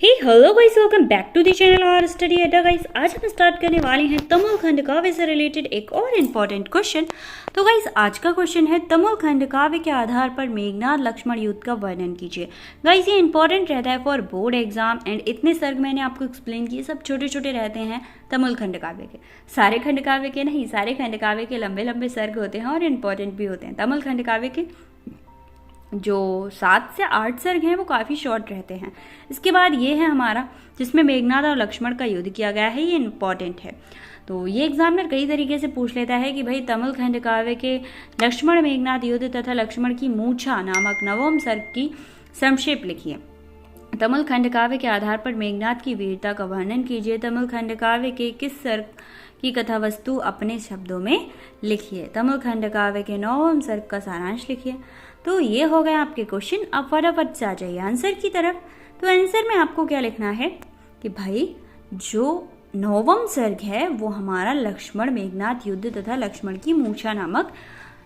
Hello guys, welcome back to the channel और study Adda. Guys, आज हम स्टार्ट करने वाले हैं तमोल खंड काव्य से रिलेटेड एक और इम्पॉर्टेंट क्वेश्चन। तो गाइस, आज का क्वेश्चन है तमोल खंड काव्य के आधार पर मेघनाद लक्ष्मण युद्ध का वर्णन कीजिए। गाइस, ये इंपॉर्टेंट रहता है फॉर बोर्ड एग्जाम एंड इतने सर्ग मैंने आपको एक्सप्लेन किए, सब छोटे छोटे रहते हैं तमोल खंड काव्य के। सारे खंड काव्य के नहीं, सारे खंड काव्य के लंबे लंबे सर्ग होते हैं और इम्पॉर्टेंट भी होते हैं। तमोल खंड काव्य के जो 7 से 8 सर्ग हैं वो काफ़ी शॉर्ट रहते हैं। इसके बाद ये है हमारा जिसमें मेघनाद और लक्ष्मण का युद्ध किया गया है, ये इम्पॉर्टेंट है। तो ये एग्जामिनर कई तरीके से पूछ लेता है कि भाई तमोल खंड काव्य के लक्ष्मण मेघनाद युद्ध तथा लक्ष्मण की मूर्छा नामक नवम सर्ग की संक्षेप लिखिए। तमोल खंड काव्य के आधार पर मेघनाद की वीरता का वर्णन कीजिए। तमोल खंड काव्य के किस सर्ग की कथा वस्तु अपने शब्दों में लिखिए। तमोल खंड काव्य के 9वें सर्ग का सारांश लिखिए। तो ये हो गया आपके क्वेश्चन। अब फटाफट से आ जाइए आंसर की तरफ। तो आंसर में आपको क्या लिखना है कि भाई जो 9वां सर्ग है वो हमारा लक्ष्मण मेघनाद युद्ध तथा लक्ष्मण की मूर्छा नामक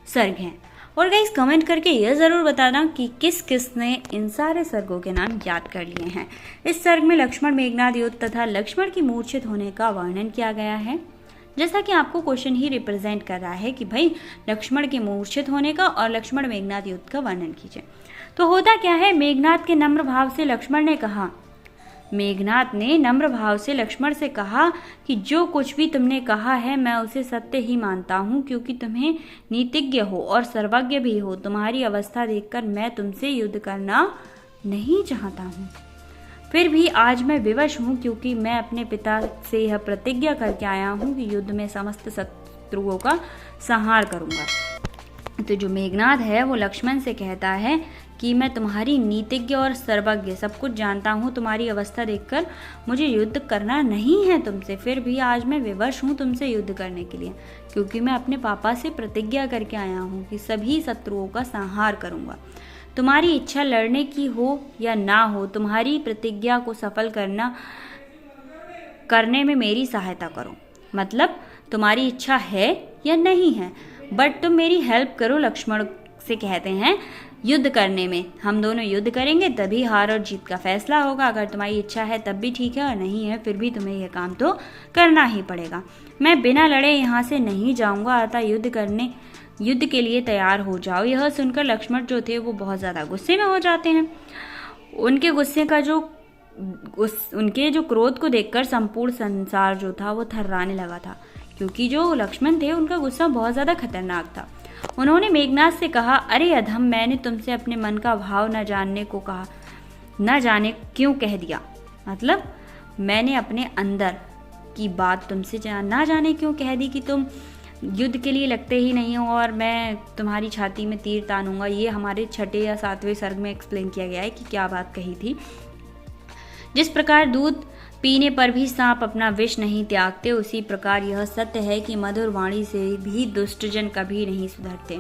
सर्ग है। और गाइस, कमेंट करके यह जरूर बताना कि किस किस ने इन सारे सर्गों के नाम याद कर लिए हैं। इस सर्ग में लक्ष्मण मेघनाद युद्ध तथा लक्ष्मण की मूर्छित होने का वर्णन किया गया है। जैसा कि आपको क्वेश्चन ही रिप्रेजेंट कर रहा है कि भाई लक्ष्मण के मूर्छित होने का और लक्ष्मण मेघनाद युद्ध का वर्णन कीजिए। तो होता क्या है, मेघनाद के नम्र भाव से लक्ष्मण ने कहा, मेघनाद ने नम्र भाव से लक्ष्मण से कहा कि जो कुछ भी तुमने कहा है मैं उसे सत्य ही मानता हूँ, क्योंकि तुम्हें नीतिज्ञ हो और सर्वज्ञ भी हो। तुम्हारी अवस्था देखकर मैं तुमसे युद्ध करना नहीं चाहता हूँ, फिर भी आज मैं विवश हूँ, क्योंकि मैं अपने पिता से यह प्रतिज्ञा करके आया हूँ कि युद्ध में समस्त शत्रुओं का संहार करूँगा। तो जो मेघनाद है वो लक्ष्मण से कहता है कि मैं तुम्हारी नीतिज्ञ और सर्वज्ञ सब कुछ जानता हूँ, तुम्हारी अवस्था देखकर मुझे युद्ध करना नहीं है तुमसे, फिर भी आज मैं विवश हूँ तुमसे युद्ध करने के लिए, क्योंकि मैं अपने पापा से प्रतिज्ञा करके आया हूँ कि सभी शत्रुओं का संहार करूँगा। तुम्हारी इच्छा लड़ने की हो या ना हो, तुम्हारी प्रतिज्ञा को सफल करने में मेरी सहायता करो। मतलब तुम्हारी इच्छा है या नहीं है, बट तुम मेरी हेल्प करो। लक्ष्मण से कहते हैं युद्ध करने में, हम दोनों युद्ध करेंगे तभी हार और जीत का फैसला होगा। अगर तुम्हारी इच्छा है तब भी ठीक है, और नहीं है फिर भी तुम्हें यह काम तो करना ही पड़ेगा। मैं बिना लड़े यहाँ से नहीं जाऊँगा, अतः युद्ध के लिए तैयार हो जाओ। यह सुनकर लक्ष्मण जो थे वो बहुत ज़्यादा गुस्से में हो जाते हैं। उनके गुस्से का उनके जो क्रोध को देखकर संपूर्ण संसार जो था वो थर्राने लगा था, क्योंकि जो लक्ष्मण थे उनका गुस्सा बहुत ज़्यादा खतरनाक था। उन्होंने मेघनाद से कहा, अरे अधम, मैंने तुमसे अपने मन का भाव न जानने को कहा, न जाने क्यों कह दिया। मतलब मैंने अपने अंदर की बात तुमसे ना जाने क्यों कह दी कि तुम युद्ध के लिए लगते ही नहीं हो और मैं तुम्हारी छाती में तीर तानूंगा। ये हमारे 6 या 7वें सर्ग में एक्सप्लेन किया गया है कि क्या बात कही थी। जिस प्रकार दूध पीने पर भी सांप अपना विष नहीं त्यागते, उसी प्रकार यह सत्य है कि मधुर वाणी से भी दुष्टजन कभी नहीं सुधरते।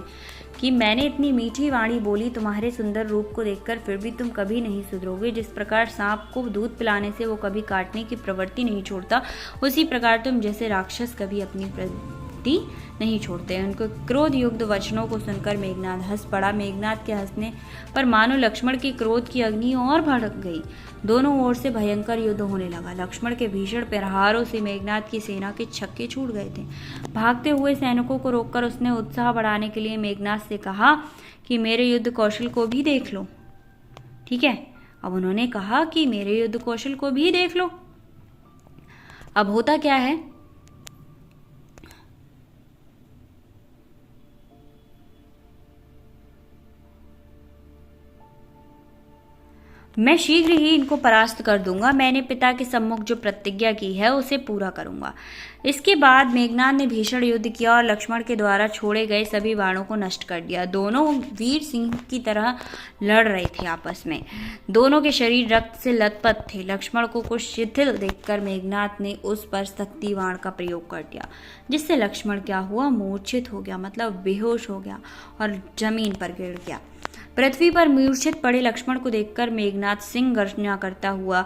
कि मैंने इतनी मीठी वाणी बोली तुम्हारे सुंदर रूप को देखकर, फिर भी तुम कभी नहीं सुधरोगे। जिस प्रकार सांप को दूध पिलाने से वो कभी काटने की प्रवृत्ति नहीं छोड़ता, उसी प्रकार तुम जैसे राक्षस कभी अपनी नहीं छोड़ते। उनको क्रोध युक्त वचनों को सुनकर मेघनाद हंस पड़ा। मेघनाद के हंसने पर मानो लक्ष्मण के क्रोध की अग्नि और भड़क गई। दोनों ओर से भयंकर युद्ध होने लगा। लक्ष्मण के भीषण प्रहारों से मेघनाद की सेना के छक्के छूट गए थे। भागते हुए सैनिकों को रोककर उसने उत्साह बढ़ाने के लिए मेघनाद से कहा कि मेरे युद्ध कौशल को भी देख लो। ठीक है, अब उन्होंने कहा कि मेरे युद्ध कौशल को भी देख लो। अब होता क्या है, मैं शीघ्र ही इनको परास्त कर दूंगा। मैंने पिता के सम्मुख जो प्रतिज्ञा की है उसे पूरा करूंगा। इसके बाद मेघनाद ने भीषण युद्ध किया और लक्ष्मण के द्वारा छोड़े गए सभी बाणों को नष्ट कर दिया। दोनों वीर सिंह की तरह लड़ रहे थे आपस में। दोनों के शरीर रक्त से लथपथ थे। लक्ष्मण को कुछ शिथिल देखकर मेघनाद ने उस पर शक्ति बाण का प्रयोग कर दिया, जिससे लक्ष्मण क्या हुआ, मूर्छित हो गया, मतलब बेहोश हो गया और जमीन पर गिर गया। पृथ्वी पर मूर्छित पड़े लक्ष्मण को देखकर मेघनाद सिंह गर्जना करता हुआ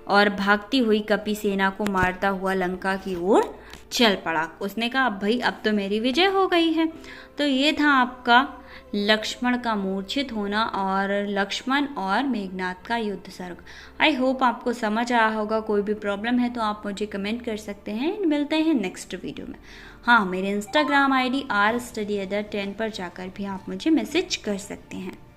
और भागती हुई कपि सेना को मारता हुआ लंका की ओर चल पड़ा। उसने कहा, अब भाई अब तो मेरी विजय हो गई है। तो ये था आपका लक्ष्मण का मूर्छित होना और लक्ष्मण और मेघनाद का युद्ध सर्ग। आई होप आपको समझ आया होगा। कोई भी प्रॉब्लम है तो आप मुझे कमेंट कर सकते हैं। मिलते हैं नेक्स्ट वीडियो में। हाँ, मेरे इंस्टाग्राम ID rstudy10 पर जाकर भी आप मुझे मैसेज कर सकते हैं।